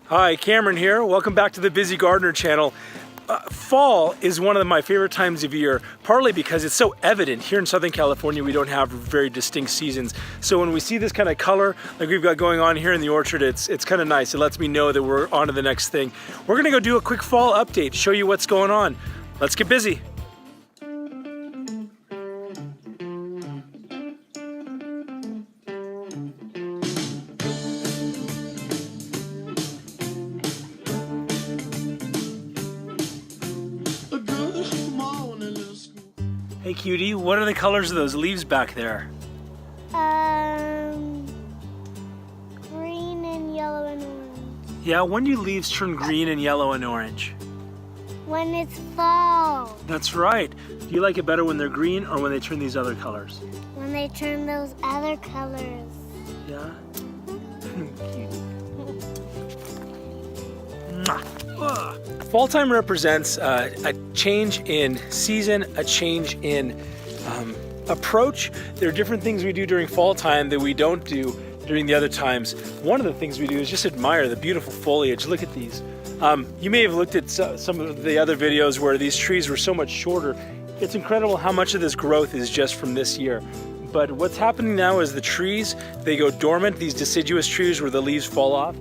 Hi, Cameron here. Welcome back to the Busy Gardener channel. Fall is one of my favorite times of year, partly because it's so evident. Here in Southern California, we don't have very distinct seasons. So when we see this kind of color like we've got going on here in the orchard, it's kind of nice. It lets me know that we're on to the next thing. We're gonna go do a quick fall update, show you what's going on. Let's get busy. Hey cutie, what are the colors of those leaves back there? Green and yellow and orange. Yeah, when do leaves turn green and yellow and orange? When it's fall. That's right. Do you like it better when they're green or when they turn these other colors? When they turn those other colors. Yeah? Fall time represents a change in season, a change in approach. There are different things we do during fall time that we don't do during the other times. One of the things we do is just admire the beautiful foliage. Look at these. You may have looked at some of the other videos where these trees were so much shorter. It's incredible how much of this growth is just from this year. But what's happening now is the trees, they go dormant, these deciduous trees where the leaves fall off.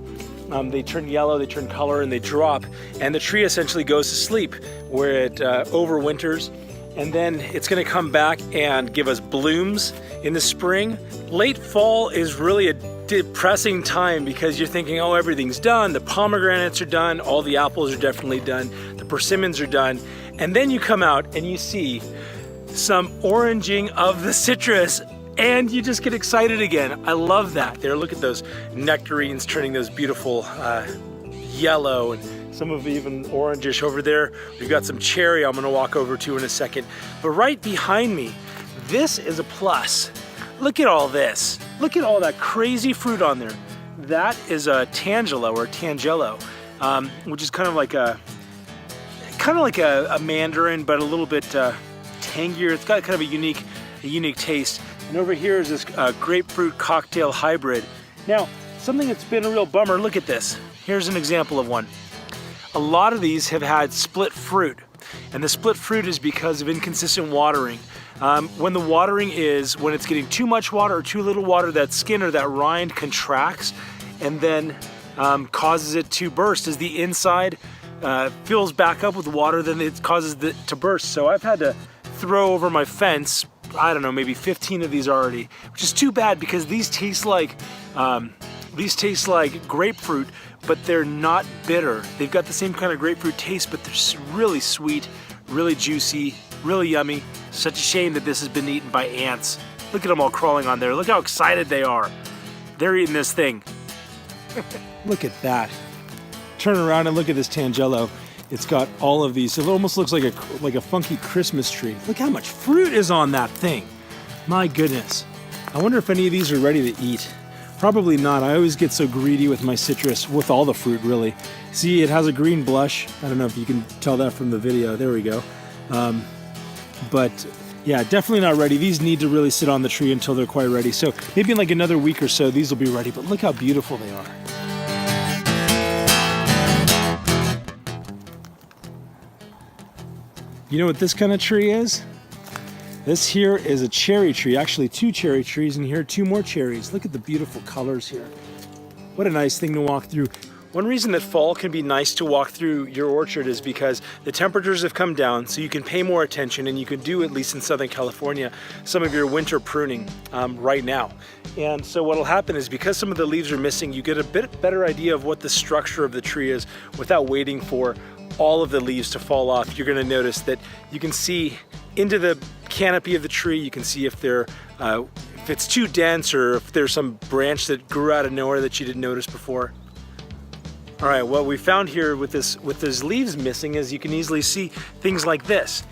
They turn yellow, they turn color, and they drop. And the tree essentially goes to sleep where it overwinters. And then it's gonna come back and give us blooms in the spring. Late fall is really a depressing time because you're thinking, oh, everything's done. The pomegranates are done, all the apples are definitely done, the persimmons are done. And then you come out and you see some oranging of the citrus and you just get excited again. I love that. There, look at those nectarines turning those beautiful yellow and some of even orangish over there. We've got some cherry I'm gonna walk over to in a second. But right behind me, this is a plus. Look at all this. Look at all that crazy fruit on there. That is a tangelo or tangelo, which is kind of like a mandarin, but a little bit tangier. It's got kind of a unique taste. And over here is this grapefruit cocktail hybrid. Now, something that's been a real bummer, look at this. Here's an example of one. A lot of these have had split fruit, and the split fruit is because of inconsistent watering. When the watering is, when it's getting too much water or too little water, that skin or that rind contracts and then causes it to burst. As the inside fills back up with water, then it causes it to burst. So I've had to throw over my fence, I don't know, maybe 15 of these already, which is too bad because these taste like grapefruit, but they're not bitter. They've got the same kind of grapefruit taste, but they're really sweet, really juicy, really yummy. Such a shame that this has been eaten by ants. Look at them all crawling on there. Look how excited they are. They're eating this thing. Look at that. Turn around and look at this tangelo. It's got all of these. It almost looks like a funky Christmas tree. Look how much fruit is on that thing. My goodness. I wonder if any of these are ready to eat. Probably not. I always get so greedy with my citrus, with all the fruit really. See, it has a green blush. I don't know if you can tell that from the video. There we go. But yeah, definitely not ready. These need to really sit on the tree until they're quite ready. So maybe in like another week or so, these will be ready. But look how beautiful they are. You know what this kind of tree is? This here is a cherry tree, actually 2 cherry trees, and here are 2 more cherries. Look at the beautiful colors here. What a nice thing to walk through. One reason that fall can be nice to walk through your orchard is because the temperatures have come down, so you can pay more attention and you can do, at least in Southern California, some of your winter pruning right now. And so what'll happen is because some of the leaves are missing, you get a bit better idea of what the structure of the tree is without waiting for all of the leaves to fall off. You're gonna notice that you can see into the canopy of the tree. You can see if it's too dense or if there's some branch that grew out of nowhere that you didn't notice before. All right, what we found here with those leaves missing is you can easily see things like this.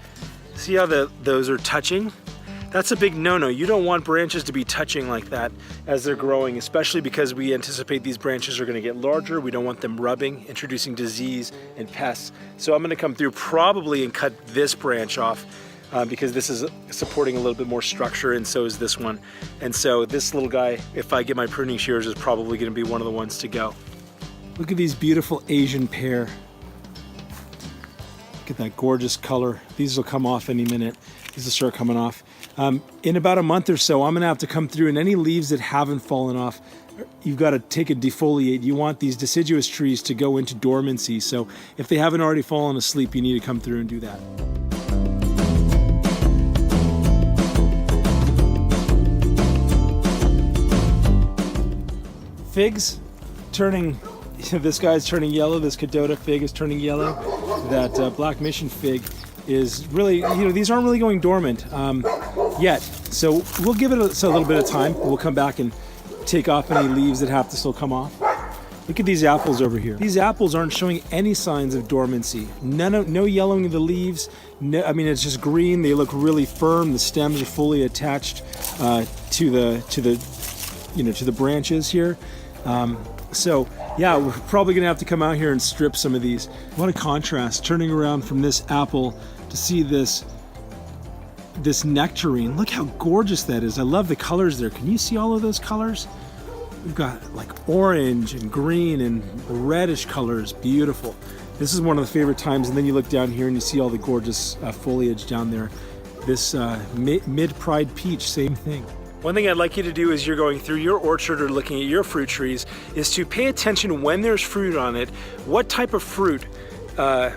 See how those are touching? That's a big no-no. You don't want branches to be touching like that as they're growing, especially because we anticipate these branches are gonna get larger. We don't want them rubbing, introducing disease and pests. So I'm gonna come through probably and cut this branch off because this is supporting a little bit more structure, and so is this one. And so this little guy, if I get my pruning shears, is probably gonna be one of the ones to go. Look at these beautiful Asian pear. Look at that gorgeous color. These will come off any minute. These will start coming off. In about a month or so, I'm gonna have to come through, and any leaves that haven't fallen off, you've got to take a defoliate. You want these deciduous trees to go into dormancy. So if they haven't already fallen asleep, you need to come through and do that. Figs turning, this guy's turning yellow. This Cadota fig is turning yellow. That Black Mission fig is really, these aren't really going dormant yet. So we'll give it a little bit of time. We'll come back and take off any leaves that have to still come off. Look at these apples over here. These apples aren't showing any signs of dormancy. No yellowing of the leaves. No, I mean, it's just green. They look really firm. The stems are fully attached to the branches here. So yeah, we're probably gonna have to come out here and strip some of these. What a contrast, turning around from this apple to see this nectarine. Look how gorgeous that is. I love the colors there. Can you see all of those colors? We've got like orange and green and reddish colors. Beautiful. This is one of the favorite times. And then you look down here and you see all the gorgeous foliage down there. This mid-pride peach, same thing. One thing I'd like you to do as you're going through your orchard or looking at your fruit trees is to pay attention when there's fruit on it, what type of fruit,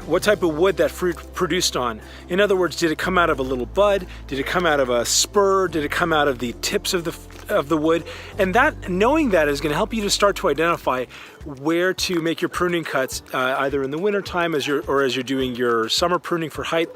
what type of wood that fruit produced on. In other words, did it come out of a little bud? Did it come out of a spur? Did it come out of the tips of the wood? And knowing that is going to help you to start to identify where to make your pruning cuts, either in the winter time as you're doing your summer pruning for height.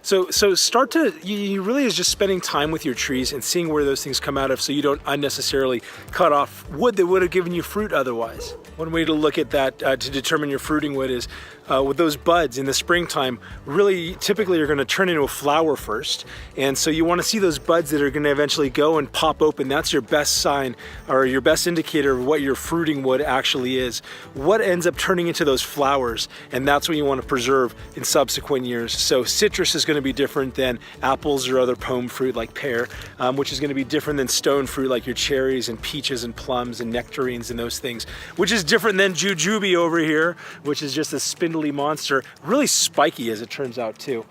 So start to, you really is just spending time with your trees and seeing where those things come out of, so you don't unnecessarily cut off wood that would have given you fruit otherwise. One way to look at that to determine your fruiting wood is with those buds in the springtime, really typically you're going to turn into a flower first. And so you want to see those buds that are going to eventually go and pop open. That's your best sign or your best indicator of what your fruiting wood actually is. What ends up turning into those flowers, and that's what you want to preserve in subsequent years. So citrus is going to be different than apples or other pome fruit like pear, which is going to be different than stone fruit like your cherries and peaches and plums and nectarines and those things, which is different than jujube over here, which is just a spindly monster, really spiky as it turns out too.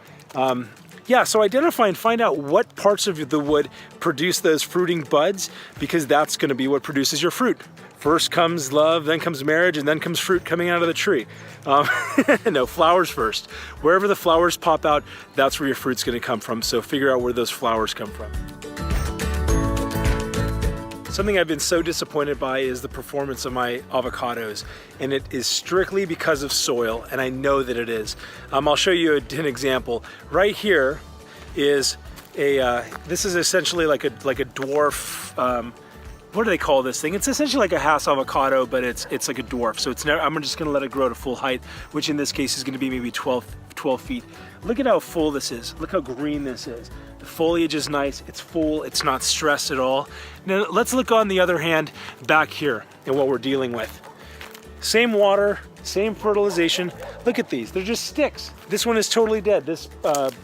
Yeah, so identify and find out what parts of the wood produce those fruiting buds, because that's going to be what produces your fruit. First comes love, then comes marriage, and then comes fruit coming out of the tree. No, flowers first. Wherever the flowers pop out, that's where your fruit's going to come from. So figure out where those flowers come from. Something I've been so disappointed by is the performance of my avocados, and it is strictly because of soil, and I know that it is. I'll show you an example. Right here is this is essentially like a dwarf, what do they call this thing? It's essentially like a Hass avocado, but it's like a dwarf. So I'm just gonna let it grow to full height, which in this case is gonna be maybe 12 feet. Look at how full this is. Look how green this is. The foliage is nice, it's full, it's not stressed at all. Now let's look on the other hand back here and what we're dealing with. Same water, same fertilization. Look at these, they're just sticks. This one is totally dead. This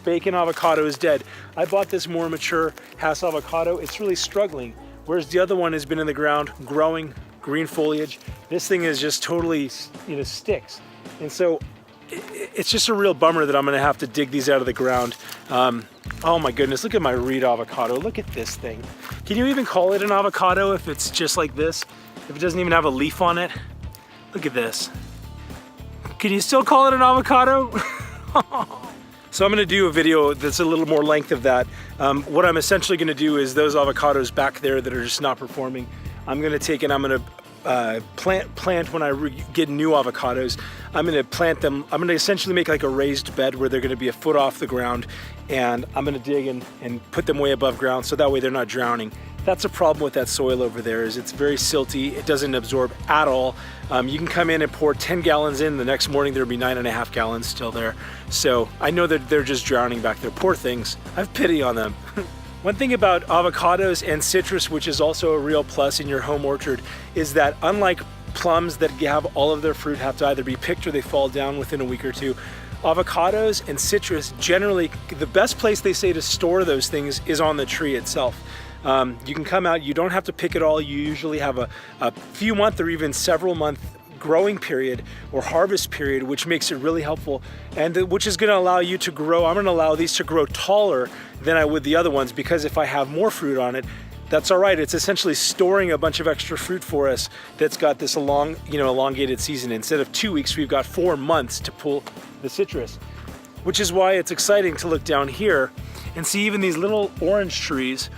bacon avocado is dead. I bought this more mature Hass avocado. It's really struggling. Whereas the other one has been in the ground, growing, green foliage. This thing is just totally, sticks. And so it's just a real bummer that I'm gonna have to dig these out of the ground. Oh my goodness, look at my reed avocado. Look at this thing. Can you even call it an avocado if it's just like this? If it doesn't even have a leaf on it? Look at this. Can you still call it an avocado? So I'm gonna do a video that's a little more length of that. What I'm essentially gonna do is those avocados back there that are just not performing, I'm gonna take and I'm gonna plant when I get new avocados. I'm gonna plant them, I'm gonna essentially make like a raised bed where they're gonna be a foot off the ground, and I'm gonna dig and put them way above ground so that way they're not drowning. That's a problem with that soil over there, is it's very silty, it doesn't absorb at all. You can come in and pour 10 gallons in, the next morning there'll be 9.5 gallons still there. So I know that they're just drowning back there. Poor things, I have pity on them. One thing about avocados and citrus, which is also a real plus in your home orchard, is that unlike plums that have all of their fruit have to either be picked or they fall down within a week or two, avocados and citrus, generally, the best place they say to store those things is on the tree itself. You can come out, you don't have to pick it all. You usually have a few month or even several month growing period or harvest period, which makes it really helpful, and which is gonna allow you to grow. I'm gonna allow these to grow taller than I would the other ones, because if I have more fruit on it, that's all right. It's essentially storing a bunch of extra fruit for us that's got this elongated season. Instead of 2 weeks, we've got 4 months to pull the citrus, which is why it's exciting to look down here and see even these little orange trees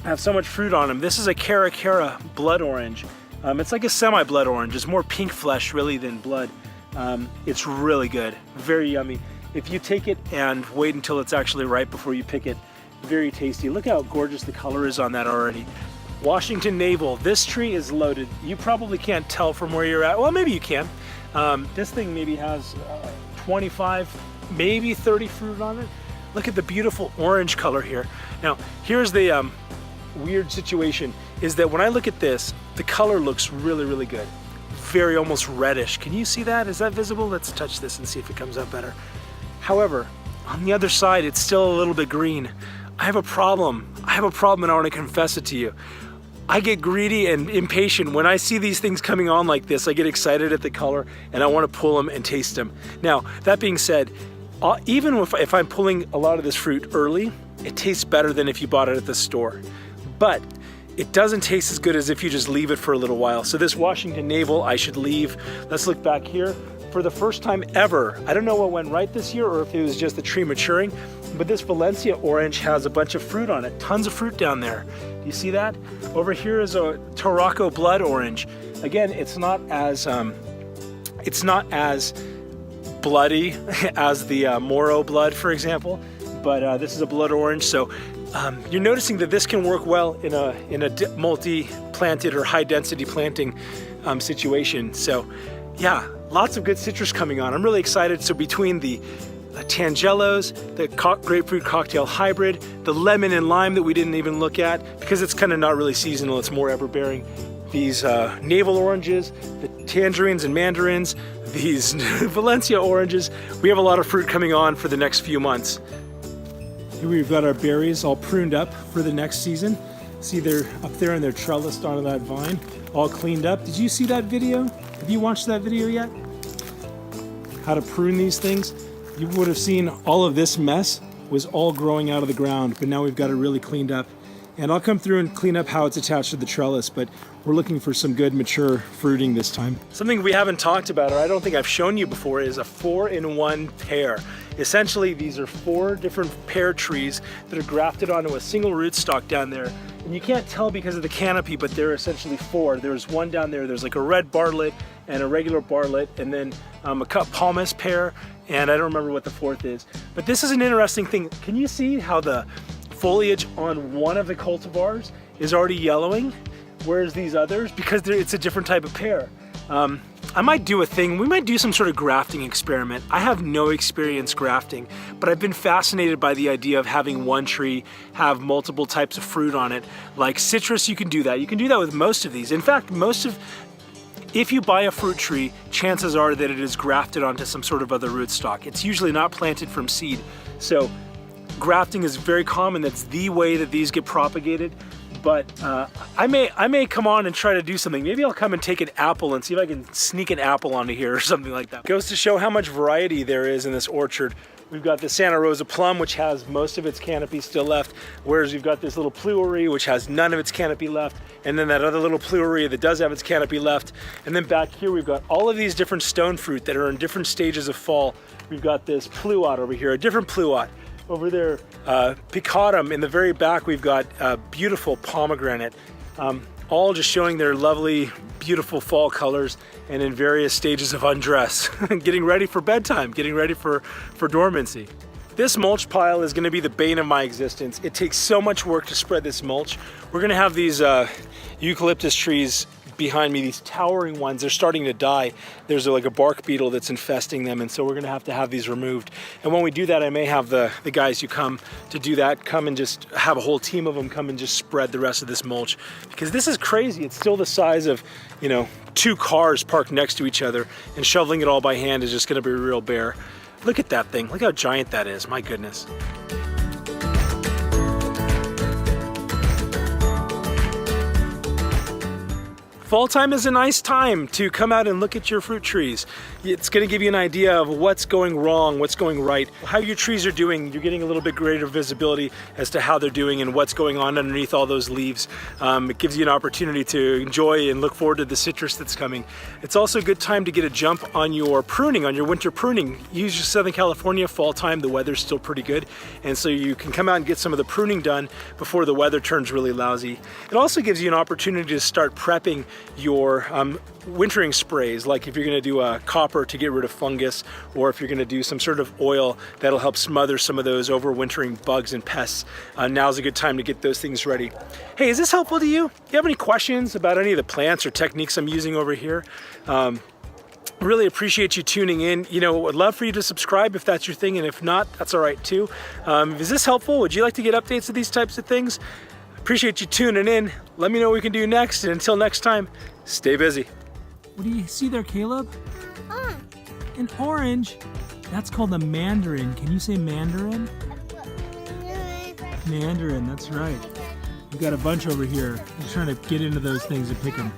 have so much fruit on them. This is a Cara blood orange. It's like a semi-blood orange. It's more pink flesh really than blood. It's really good, very yummy. If you take it and wait until it's actually ripe before you pick it, very tasty. Look how gorgeous the color is on that already. Washington Navel, this tree is loaded. You probably can't tell from where you're at. Well, maybe you can. This thing maybe has 25, maybe 30 fruit on it. Look at the beautiful orange color here. Now, here's the weird situation, is that when I look at this, the color looks really, really good. Very almost reddish. Can you see that? Is that visible? Let's touch this and see if it comes out better. However, on the other side, it's still a little bit green. I have a problem. I have a problem, and I want to confess it to you. I get greedy and impatient when I see these things coming on like this. I get excited at the color and I want to pull them and taste them. Now, that being said, even if I'm pulling a lot of this fruit early, it tastes better than if you bought it at the store. But it doesn't taste as good as if you just leave it for a little while. So this Washington Navel, I should leave. Let's look back here. For the first time ever, I don't know what went right this year or if it was just the tree maturing, but this Valencia orange has a bunch of fruit on it. Tons of fruit down there. Do you see that? Over here is a Tarraco blood orange. Again, it's not as bloody as the Moro blood, for example, but this is a blood orange. So you're noticing that this can work well in a multi-planted or high-density planting situation. So yeah, lots of good citrus coming on. I'm really excited. So between the Tangelos, the grapefruit cocktail hybrid, the lemon and lime that we didn't even look at because it's kind of not really seasonal, it's more ever-bearing, these navel oranges, the tangerines and mandarins, these Valencia oranges, we have a lot of fruit coming on for the next few months. Here we've got our berries all pruned up for the next season. See, they're up there and they're trellised onto that vine, all cleaned up. Did you see that video? Have you watched that video yet? How to prune these things? You would have seen all of this mess was all growing out of the ground, but now we've got it really cleaned up. And I'll come through and clean up how it's attached to the trellis, but we're looking for some good mature fruiting this time. Something we haven't talked about, or I don't think I've shown you before, is a 4-in-1 pear. Essentially, these are 4 different pear trees that are grafted onto a single rootstock down there. And you can't tell because of the canopy, but they're essentially 4. There's one down there, there's like a red bartlett and a regular bartlett, and then a cut palmas pear, and I don't remember what the 4th is. But this is an interesting thing. Can you see how the foliage on one of the cultivars is already yellowing, whereas these others, because it's a different type of pear. I might do a thing, we might do some sort of grafting experiment. I have no experience grafting, but I've been fascinated by the idea of having one tree have multiple types of fruit on it. Like citrus, you can do that. You can do that with most of these. In fact, if you buy a fruit tree, chances are that it is grafted onto some sort of other rootstock. It's usually not planted from seed. So grafting is very common. That's the way that these get propagated. But I may come on and try to do something. Maybe I'll come and take an apple and see if I can sneak an apple onto here or something like that. Goes to show how much variety there is in this orchard. We've got the Santa Rosa plum, which has most of its canopy still left, whereas we've got this little Pluerie, which has none of its canopy left, and then that other little Pluerie that does have its canopy left. And then back here, we've got all of these different stone fruit that are in different stages of fall. We've got this Pluot over here, a different Pluot. Over there, Picatum. In the very back, we've got beautiful pomegranate, all just showing their lovely, beautiful fall colors and in various stages of undress, getting ready for bedtime, getting ready for dormancy. This mulch pile is going to be the bane of my existence. It takes so much work to spread this mulch. We're going to have these eucalyptus trees behind me, these towering ones. They're starting to die. There's like a bark beetle that's infesting them, and so we're going to have these removed. And when we do that, I may have the guys who come to do that come and just have a whole team of them come and just spread the rest of this mulch, because this is crazy. It's still the size of, 2 cars parked next to each other, and shoveling it all by hand is just going to be a real bear. Look at that thing. Look how giant that is. My goodness. Fall time is a nice time to come out and look at your fruit trees. It's going to give you an idea of what's going wrong, what's going right, how your trees are doing. You're getting a little bit greater visibility as to how they're doing and what's going on underneath all those leaves. It gives you an opportunity to enjoy and look forward to the citrus that's coming. It's also a good time to get a jump on your pruning, on your winter pruning. Use your Southern California fall time, the weather's still pretty good, and so you can come out and get some of the pruning done before the weather turns really lousy. It also gives you an opportunity to start prepping your wintering sprays, like if you're going to do a copper to get rid of fungus, or if you're going to do some sort of oil that'll help smother some of those overwintering bugs and pests. Now's a good time to get those things ready. Hey, is this helpful to you? Do you have any questions about any of the plants or techniques I'm using over here? Really appreciate you tuning in. You know, I'd love for you to subscribe if that's your thing, and if not, that's all right too. Is this helpful? Would you like to get updates of these types of things? Appreciate you tuning in. Let me know what we can do next, and until next time, stay busy. What do you see there, Caleb? An orange. That's called a mandarin. Can you say mandarin? Mandarin, that's right. We've got a bunch over here. I'm trying to get into those things and pick them.